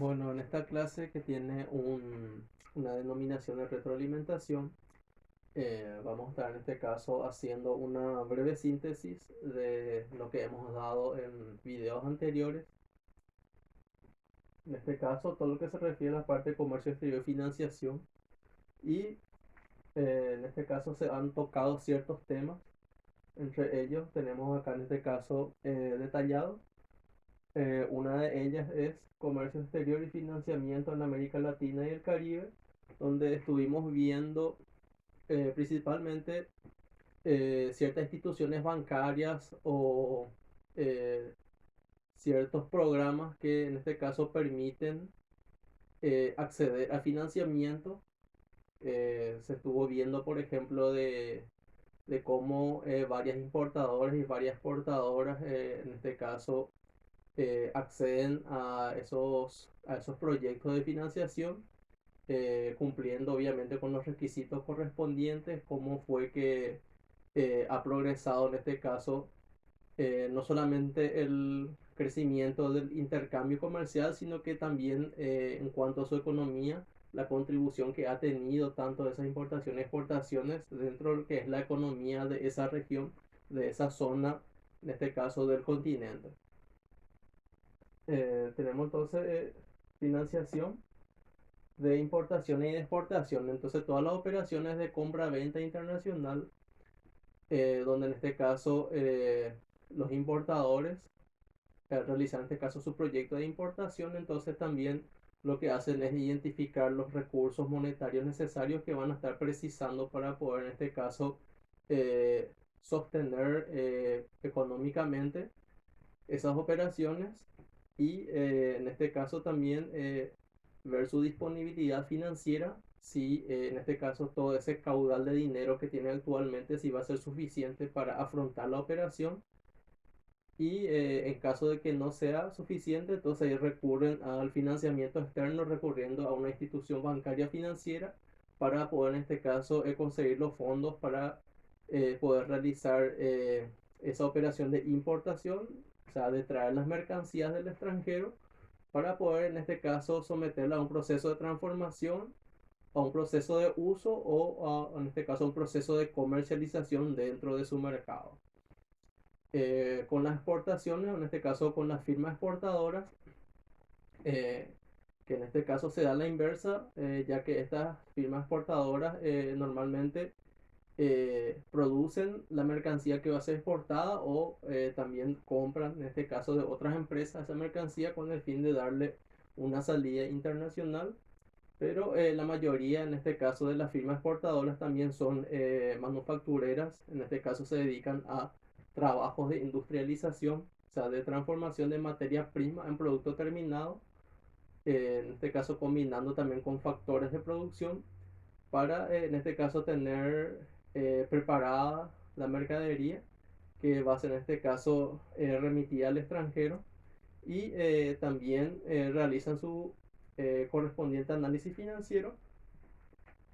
Bueno, en esta clase que tiene una denominación de retroalimentación, vamos a estar en este caso haciendo una breve síntesis de lo que hemos dado en videos anteriores. En este caso, todo lo que se refiere a la parte de comercio exterior y financiación. Y en este caso se han tocado ciertos temas. Entre ellos tenemos acá en este caso detallado. Una de ellas es comercio exterior y financiamiento en América Latina y el Caribe, donde estuvimos viendo principalmente ciertas instituciones bancarias o eh, ciertos programas que en este caso permiten acceder a financiamiento. Se estuvo viendo, por ejemplo, de cómo varias importadoras y varias exportadoras, en este caso, acceden a esos proyectos de financiación, cumpliendo obviamente con los requisitos correspondientes, cómo fue que ha progresado en este caso no solamente el crecimiento del intercambio comercial, sino que también en cuanto a su economía, la contribución que ha tenido tanto de esas importaciones y exportaciones dentro de lo que es la economía de esa región, de esa zona, en este caso del continente. Tenemos entonces financiación de importación y de exportación. Entonces todas las operaciones de compra-venta internacional, donde en este caso los importadores realizan en este caso su proyecto de importación, entonces también lo que hacen es identificar los recursos monetarios necesarios que van a estar precisando para poder en este caso eh, sostener económicamente esas operaciones y en este caso también ver su disponibilidad financiera, si en este caso todo ese caudal de dinero que tiene actualmente, si va a ser suficiente para afrontar la operación. Y en caso de que no sea suficiente, entonces ahí recurren al financiamiento externo, recurriendo a una institución bancaria financiera para poder en este caso conseguir los fondos para poder realizar esa operación de importación, o sea, de traer las mercancías del extranjero para poder en este caso someterla a un proceso de transformación, a un proceso de uso o en este caso a un proceso de comercialización dentro de su mercado. Con las exportaciones, en este caso con las firmas exportadoras, eh, que en este caso se da la inversa, ya que estas firmas exportadoras normalmente producen la mercancía que va a ser exportada o también compran, en este caso de otras empresas, esa mercancía con el fin de darle una salida internacional. Pero la mayoría, en este caso de las firmas exportadoras, también son manufactureras, en este caso se dedican a trabajos de industrialización, o sea, de transformación de materia prima en producto terminado, en este caso combinando también con factores de producción para, en este caso, tener preparada la mercadería que va a ser en este caso remitida al extranjero y también realizan su correspondiente análisis financiero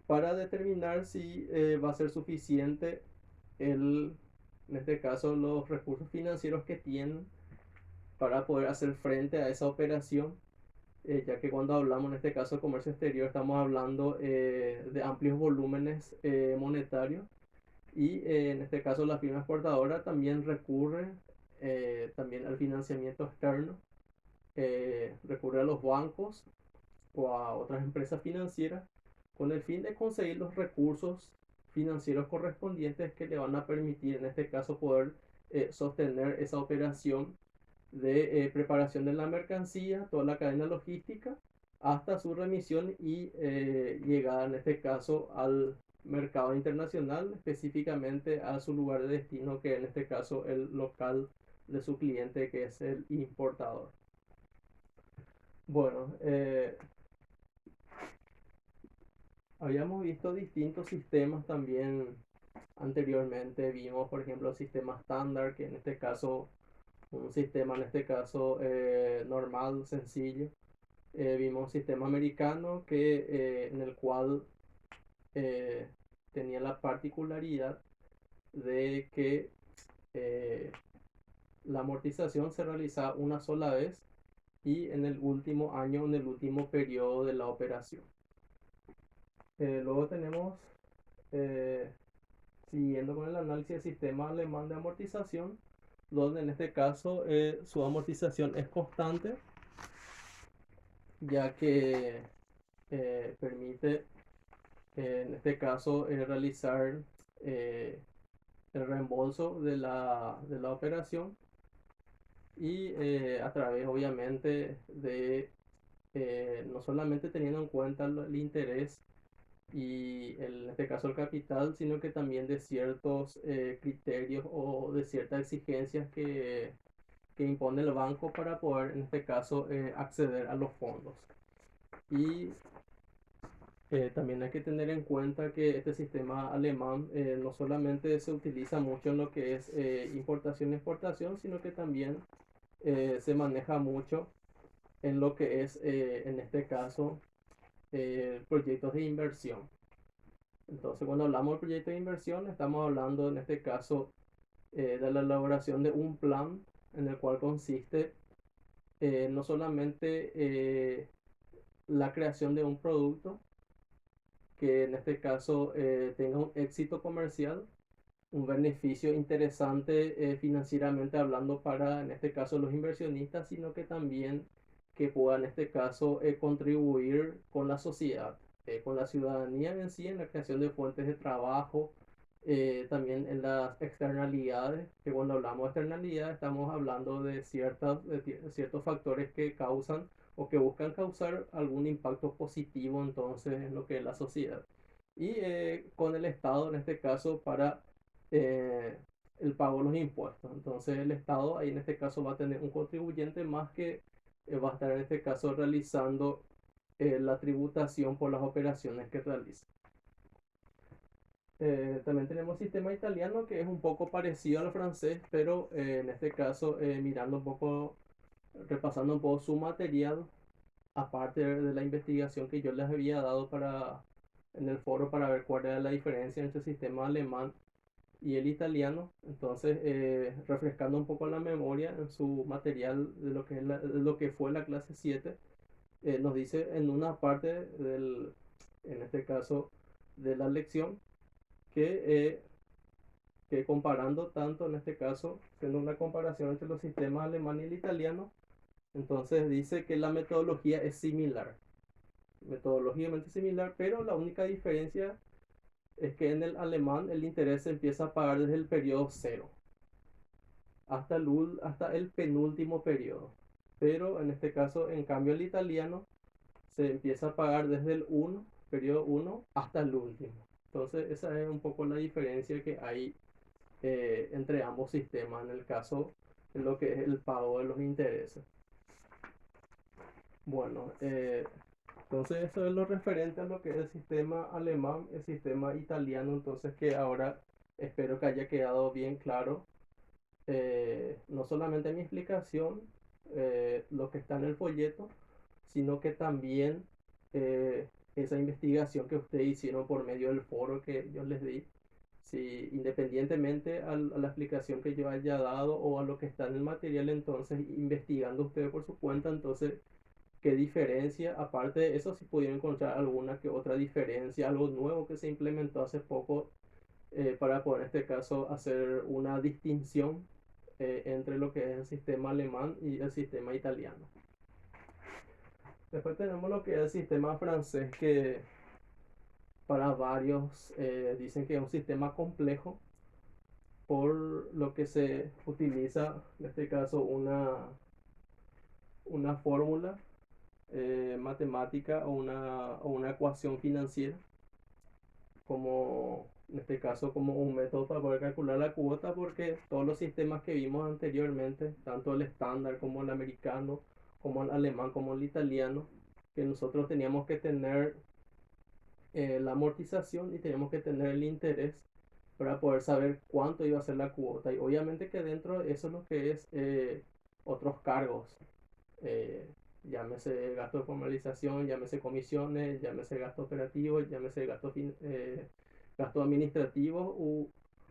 para determinar si va a ser suficiente en este caso los recursos financieros que tienen para poder hacer frente a esa operación, ya que cuando hablamos en este caso de comercio exterior estamos hablando de amplios volúmenes monetarios y en este caso la firma exportadora también recurre también al financiamiento externo, recurre a los bancos o a otras empresas financieras con el fin de conseguir los recursos financieros correspondientes que le van a permitir en este caso poder sostener esa operación de preparación de la mercancía, toda la cadena logística, hasta su remisión y llegada en este caso al mercado internacional, específicamente a su lugar de destino, que en este caso el local de su cliente, que es el importador. Bueno, habíamos visto distintos sistemas también anteriormente. Vimos, por ejemplo, el sistema estándar, que en este caso, un sistema en este caso normal, sencillo. Vimos un sistema americano en el cual eh, tenía la particularidad de que eh, la amortización se realizaba una sola vez y en el último año, en el último periodo de la operación. Luego tenemos, eh, siguiendo con el análisis del sistema alemán de amortización, donde en este caso su amortización es constante, ya que permite, en este caso, realizar el reembolso de la operación y a través, obviamente, de no solamente teniendo en cuenta el interés y en este caso el capital, sino que también de ciertos criterios o de ciertas exigencias que impone el banco para poder, en este caso, acceder a los fondos. Y también hay que tener en cuenta que este sistema alemán no solamente se utiliza mucho en lo que es importación y exportación, sino que también se maneja mucho en lo que es, en este caso, proyectos de inversión. Entonces, cuando hablamos de proyectos de inversión, estamos hablando en este caso de la elaboración de un plan en el cual consiste no solamente la creación de un producto, que en este caso tenga un éxito comercial, un beneficio interesante financieramente hablando para, en este caso, los inversionistas, sino que también que pueda, en este caso, contribuir con la sociedad, con la ciudadanía en sí, en la creación de fuentes de trabajo, también en las externalidades, que cuando hablamos de externalidades estamos hablando de ciertos factores que causan o que buscan causar algún impacto positivo entonces en lo que es la sociedad. Y con el Estado, en este caso, para eh, el pago de los impuestos. Entonces el Estado ahí en este caso va a tener un contribuyente más que va a estar en este caso realizando la tributación por las operaciones que realiza. También tenemos sistema italiano que es un poco parecido al francés, pero en este caso mirando un poco, repasando un poco su material, aparte de la investigación que yo les había dado en el foro para ver cuál era la diferencia entre el sistema alemán y el italiano. Entonces, refrescando un poco la memoria en su material de lo que, de lo que fue la clase 7, nos dice en una parte en este caso, de la lección, que, que comparando tanto, en este caso, siendo una comparación entre los sistemas alemán y el italiano, entonces dice que la metodología es similar, metodológicamente similar, pero la única diferencia es que en el alemán el interés se empieza a pagar desde el periodo cero hasta el penúltimo periodo. Pero en este caso, en cambio, el italiano se empieza a pagar desde el periodo 1 hasta el último. Entonces, esa es un poco la diferencia que hay entre ambos sistemas en el caso de lo que es el pago de los intereses. Bueno, entonces eso es lo referente a lo que es el sistema alemán, el sistema italiano, entonces que ahora espero que haya quedado bien claro no solamente mi explicación, lo que está en el folleto, sino que también esa investigación que ustedes hicieron por medio del foro que yo les di. Si independientemente a la explicación que yo haya dado o a lo que está en el material, entonces investigando ustedes por su cuenta, entonces qué diferencia, aparte de eso, si pudieron encontrar alguna que otra diferencia, algo nuevo que se implementó hace poco para poder en este caso hacer una distinción entre lo que es el sistema alemán y el sistema italiano. Después tenemos lo que es el sistema francés, que para varios dicen que es un sistema complejo, por lo que se utiliza en este caso una fórmula matemática o una ecuación financiera como en este caso como un método para poder calcular la cuota, porque todos los sistemas que vimos anteriormente, tanto el estándar como el americano, como el alemán, como el italiano, que nosotros teníamos que tener la amortización y teníamos que tener el interés para poder saber cuánto iba a ser la cuota. Y obviamente que dentro de eso es lo que es otros cargos, eh, llámese gasto de formalización, llámese comisiones, llámese gasto operativo, llámese gasto administrativo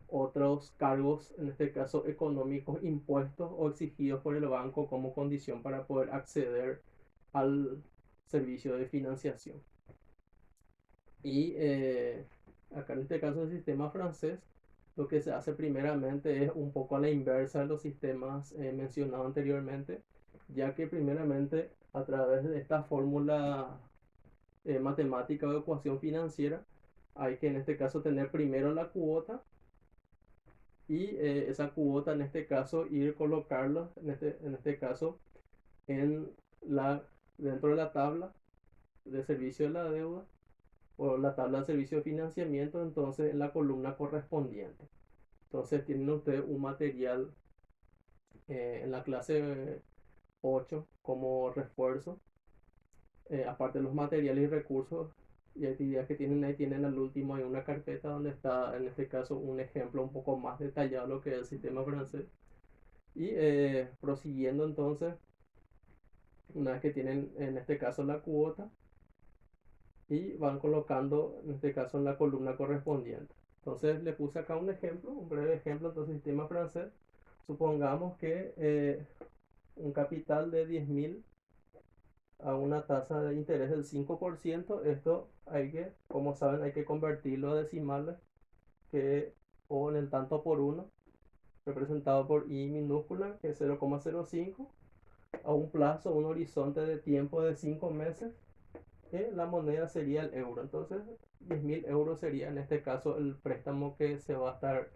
otros cargos, en este caso económicos, impuestos o exigidos por el banco como condición para poder acceder al servicio de financiación. Y acá en este caso el sistema francés, lo que se hace primeramente es un poco a la inversa de los sistemas mencionados anteriormente, ya que primeramente a través de esta fórmula matemática o ecuación financiera hay que en este caso tener primero la cuota y esa cuota en este caso ir colocarla en este caso en la, dentro de la tabla de servicio de la deuda o la tabla de servicio de financiamiento, entonces en la columna correspondiente. Entonces tienen ustedes un material en la clase 8 como refuerzo, aparte de los materiales y recursos y actividades que tienen ahí, tienen al último hay una carpeta donde está en este caso un ejemplo un poco más detallado de lo que es el sistema francés. Y prosiguiendo entonces, una vez que tienen en este caso la cuota, y van colocando en este caso en la columna correspondiente. Entonces le puse acá un ejemplo, un breve ejemplo. Entonces sistema francés, supongamos que un capital de 10.000 a una tasa de interés del 5%, esto hay que, como saben, hay que convertirlo a decimales que, o en el tanto por uno, representado por I minúscula, que es 0,05, a un plazo, un horizonte de tiempo de 5 meses, que la moneda sería el euro. Entonces, 10.000 euros sería en este caso el préstamo que se va a estar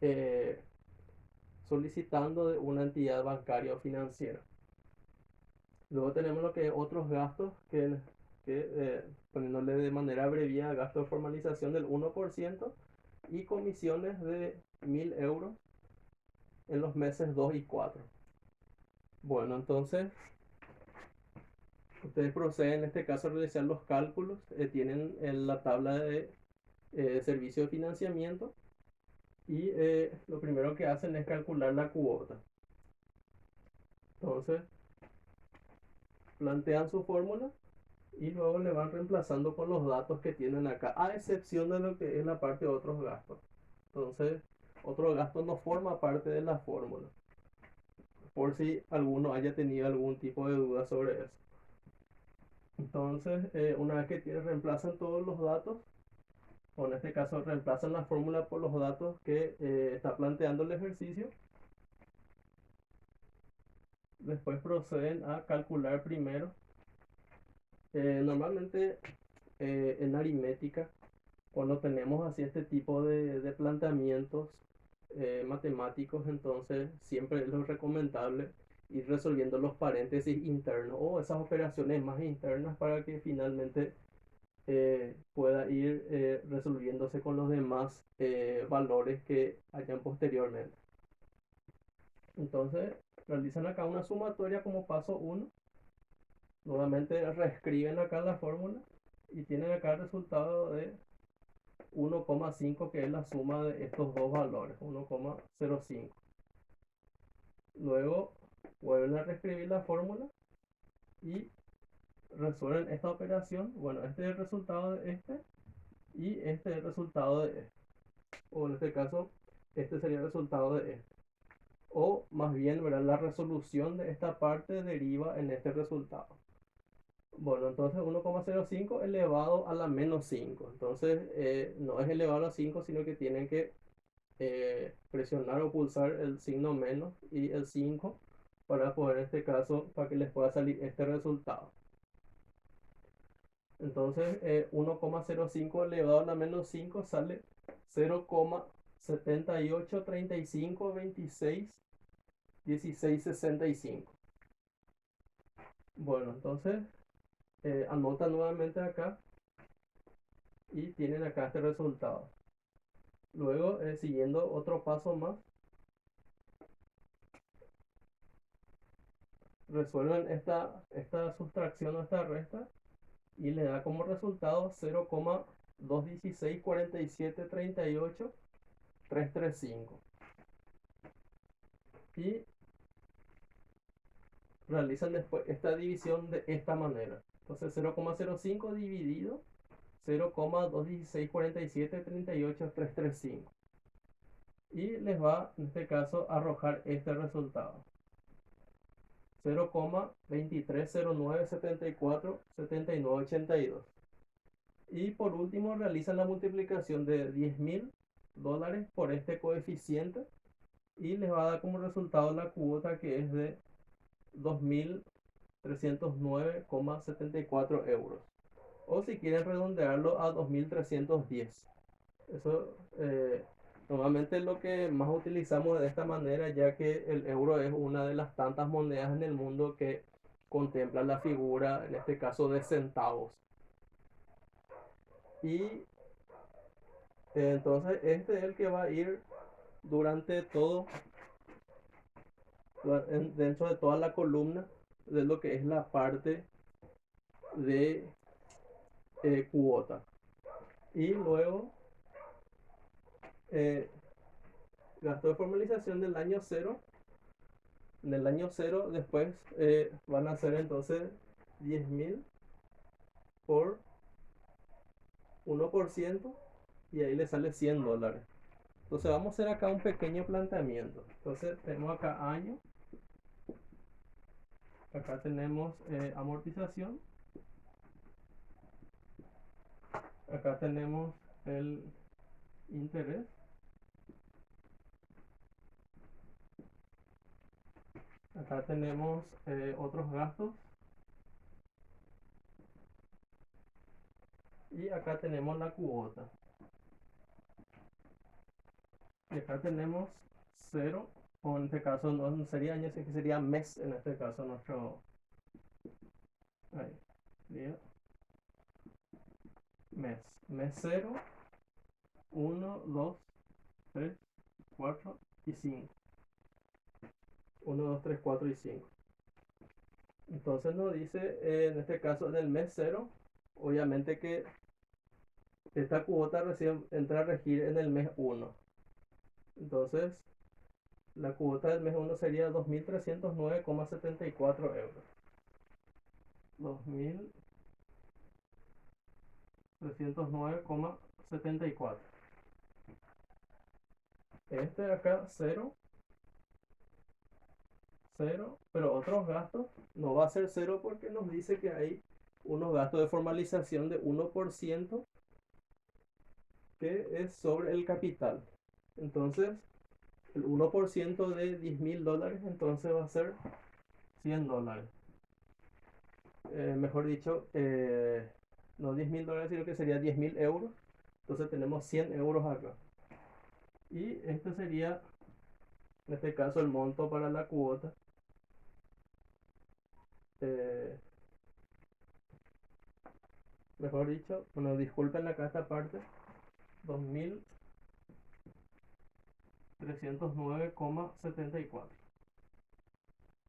eh, solicitando de una entidad bancaria o financiera. Luego tenemos lo que es otros gastos que poniéndole de manera abreviada, gasto de formalización del 1% y comisiones de 1.000 euros en los meses 2 y 4. Bueno, entonces ustedes proceden en este caso a realizar los cálculos, tienen en la tabla de servicio de financiamiento y lo primero que hacen es calcular la cuota. Entonces plantean su fórmula y luego le van reemplazando con los datos que tienen acá, a excepción de lo que es la parte de otros gastos. Entonces, otro gasto no forma parte de la fórmula, por si alguno haya tenido algún tipo de duda sobre eso. Entonces, una vez que reemplazan todos los datos, o en este caso reemplazan la fórmula por los datos que está planteando el ejercicio, después proceden a calcular primero. Normalmente en aritmética, cuando tenemos así este tipo de planteamientos matemáticos, entonces siempre es lo recomendable ir resolviendo los paréntesis internos o esas operaciones más internas para que finalmente pueda ir resolviéndose con los demás valores que hayan posteriormente. Entonces realizan acá una sumatoria como paso 1. Nuevamente reescriben acá la fórmula y tienen acá el resultado de 1,5, que es la suma de estos dos valores, 1,05. Luego vuelven a reescribir la fórmula y resuelven esta operación. Bueno, este es el resultado de este y este es el resultado de este. O en este caso, este sería el resultado de este. O más bien, ¿verdad? La resolución de esta parte deriva en este resultado. Bueno, entonces 1,05 elevado a la menos 5. Entonces no es elevado a 5, sino que tienen que presionar o pulsar el signo menos y el 5 para poder, en este caso, para que les pueda salir este resultado. Entonces 1,05 elevado a la menos 5 sale 0,7835261665. Bueno, entonces anotan nuevamente acá y tienen acá este resultado. Luego, siguiendo otro paso más, resuelven esta sustracción o esta resta y le da como resultado 0,2164738,335. Y realizan después esta división de esta manera. Entonces 0,05 dividido 0,2164738,335. y les va en este caso a arrojar este resultado: 0,2309747982. Y por último realizan la multiplicación de $10.000 por este coeficiente y les va a dar como resultado la cuota, que es de 2.309,74 euros. O si quieren redondearlo a 2.310. Eso normalmente es lo que más utilizamos de esta manera, ya que el euro es una de las tantas monedas en el mundo que contempla la figura, en este caso, de centavos. Y entonces este es el que va a ir durante todo, dentro de toda la columna de lo que es la parte de cuota. Y luego eh, gasto de formalización del año cero. En el año cero después van a ser entonces 10.000 por 1%, y ahí le sale $100. Entonces vamos a hacer acá un pequeño planteamiento. Entonces tenemos acá año, acá tenemos amortización, acá tenemos el interés, acá tenemos otros gastos, y acá tenemos la cuota. Y acá tenemos cero, o en este caso no sería año, sino que sería mes, en este caso nuestro. Ahí, sería mes. Mes 0, 1, 2, 3, 4 y 5. 1, 2, 3, 4 y 5. Entonces nos dice, en este caso, en el mes 0, obviamente que esta cuota recién entra a regir en el mes 1. Entonces, la cuota del mes 1 sería 2.309,74 euros. 2.309,74. Este de acá, 0, 0, pero otros gastos no va a ser 0 porque nos dice que hay unos gastos de formalización de 1% que es sobre el capital. Entonces, el 1% de $10.000 entonces va a ser $100. Mejor dicho, no $10.000, sino que sería 10.000 euros. Entonces tenemos 100 euros acá. Y este sería, en este caso, el monto para la cuota. Mejor dicho, bueno, disculpen acá esta parte, 2.309,74.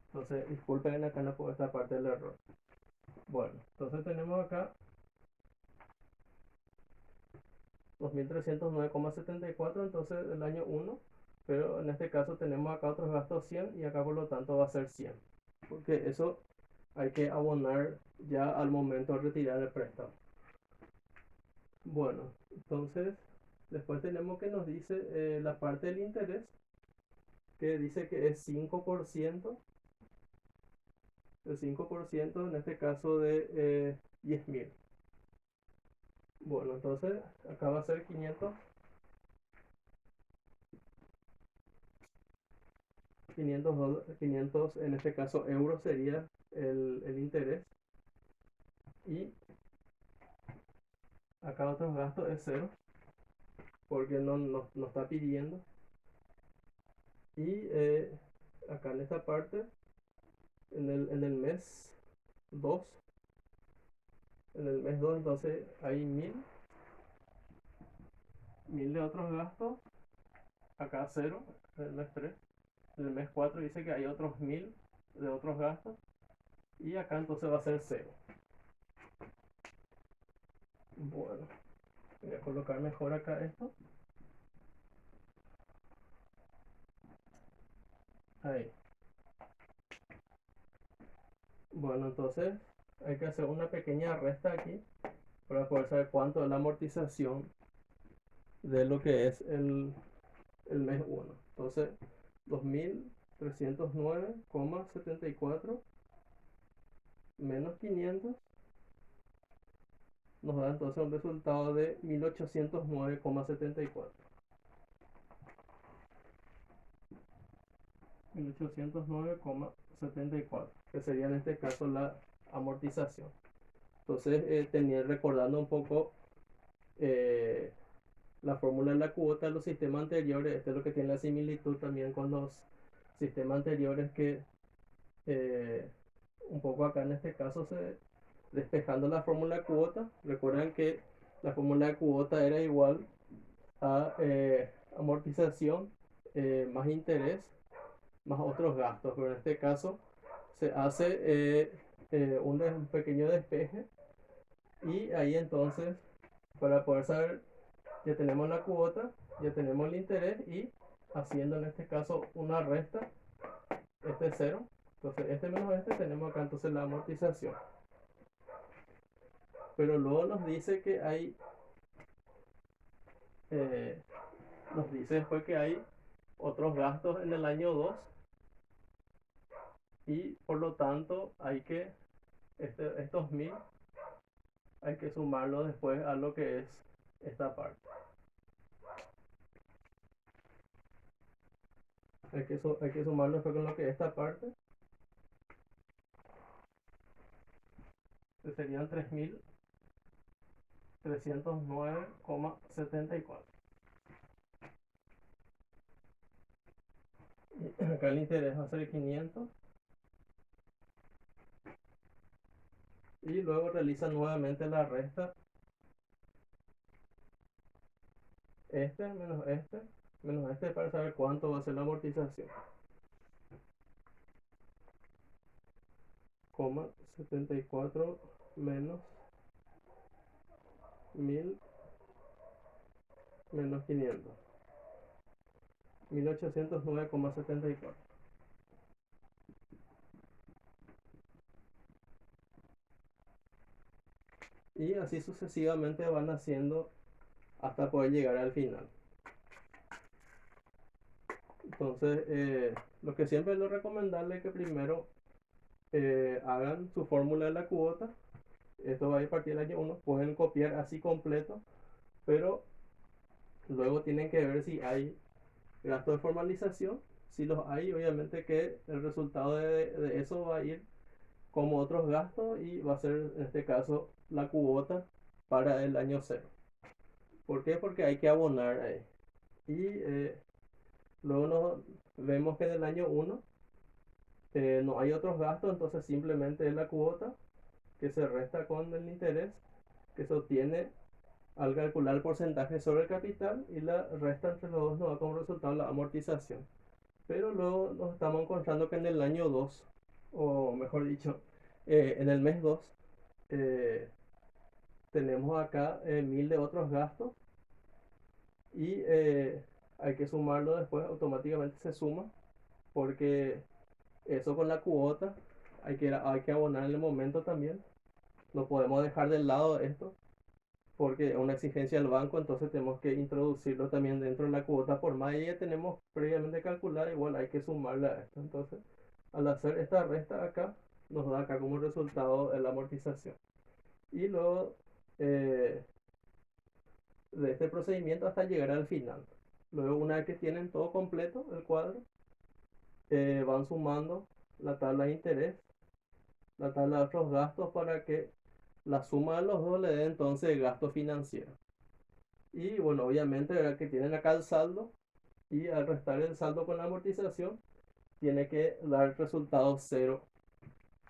Entonces, disculpen acá por esta parte del error. Bueno, entonces tenemos acá 2.309,74, entonces el año 1, pero en este caso tenemos acá otros gastos 100 y acá por lo tanto va a ser 100, porque eso hay que abonar ya al momento de retirar el préstamo. Bueno, entonces después tenemos que nos dice la parte del interés, que dice que es 5%, el 5% en este caso de 10.000. Bueno, entonces acá va a ser 500 en este caso euros sería el interés. Y acá otros gastos es 0 porque no está pidiendo. Y acá en esta parte, en el mes 2, entonces hay 1.000 de otros gastos. Acá 0 en el mes 3. En el mes 4 dice que hay otros 1.000 de otros gastos. Y acá entonces va a ser 0. Bueno, voy a colocar mejor acá esto. Ahí. Bueno, entonces hay que hacer una pequeña resta aquí para poder saber cuánto es la amortización de lo que es el mes 1. Entonces, 2.309,74 menos 500 nos da entonces un resultado de 1.809,74. 1.809,74, que sería en este caso la amortización. Entonces, recordando un poco la fórmula de la cuota de los sistemas anteriores, esto es lo que tiene la similitud también con los sistemas anteriores que un poco acá en este caso despejando la fórmula de cuota. Recuerdan que la fórmula de cuota era igual a amortización más interés más otros gastos, pero en este caso se hace un pequeño despeje y ahí entonces para poder saber, ya tenemos la cuota, ya tenemos el interés y haciendo en este caso una resta, este es 0, entonces este menos este tenemos acá entonces la amortización. Pero luego nos dice que hay, nos dice después que hay otros gastos en el año 2 y por lo tanto hay que, estos 1000 hay que sumarlo después a lo que es esta parte. Hay que sumarlo después con lo que es esta parte. Que serían 3.309,74. Acá el interés va a ser 500. Y luego realiza nuevamente la resta. Menos este para saber cuánto va a ser la amortización. 74 menos 1000 menos 500. 1809,74. Y así sucesivamente van haciendo hasta poder llegar al final. Entonces, lo que siempre es lo recomendable es que primero hagan su fórmula de la cuota. Esto va a ir a partir del año 1. Pueden copiar así completo, pero luego tienen que ver si hay gastos de formalización. Si los hay, obviamente que el resultado de eso va a ir como otros gastos y va a ser en este caso la cuota para el año 0. ¿Por qué? Porque hay que abonar ahí. Y luego vemos que en el año 1 no hay otros gastos, entonces simplemente es la cuota que se resta con el interés que se obtiene al calcular el porcentaje sobre el capital y la resta entre los dos nos da como resultado la amortización. Pero luego nos estamos encontrando que en el año 2, o mejor dicho, en el mes 2, tenemos acá 1000 de otros gastos y hay que sumarlo después, automáticamente se suma porque eso con la cuota hay que abonar en el momento también. No podemos dejar de lado esto porque es una exigencia del banco, entonces tenemos que introducirlo también dentro de la cuota por más y ya tenemos previamente calculada, igual hay que sumarle a esto. Entonces, al hacer esta resta acá, nos da acá como resultado la amortización. Y luego de este procedimiento hasta llegar al final. Luego, una vez que tienen todo completo, el cuadro, van sumando la tabla de interés, la tabla de otros gastos para que la suma de los dos le dé entonces gasto financiero. Y bueno, obviamente verá que tienen acá el saldo y al restar el saldo con la amortización tiene que dar el resultado 0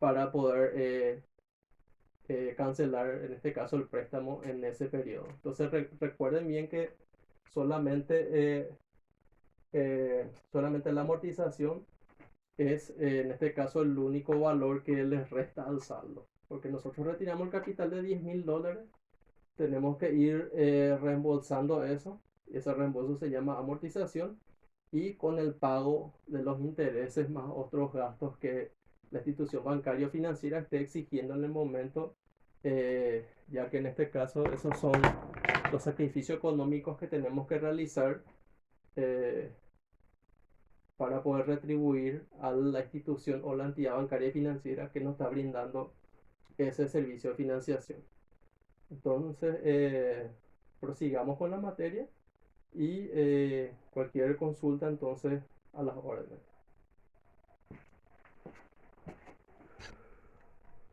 para poder cancelar en este caso el préstamo en ese periodo. Entonces recuerden bien que solamente la amortización es en este caso el único valor que les resta al saldo, porque nosotros retiramos el capital de $10.000, tenemos que ir reembolsando eso, ese reembolso se llama amortización y con el pago de los intereses más otros gastos que la institución bancaria o financiera esté exigiendo en el momento, ya que en este caso esos son los sacrificios económicos que tenemos que realizar eh, para poder retribuir a la institución o la entidad bancaria y financiera que nos está brindando ese servicio de financiación. Entonces, prosigamos con la materia y cualquier consulta entonces a las órdenes.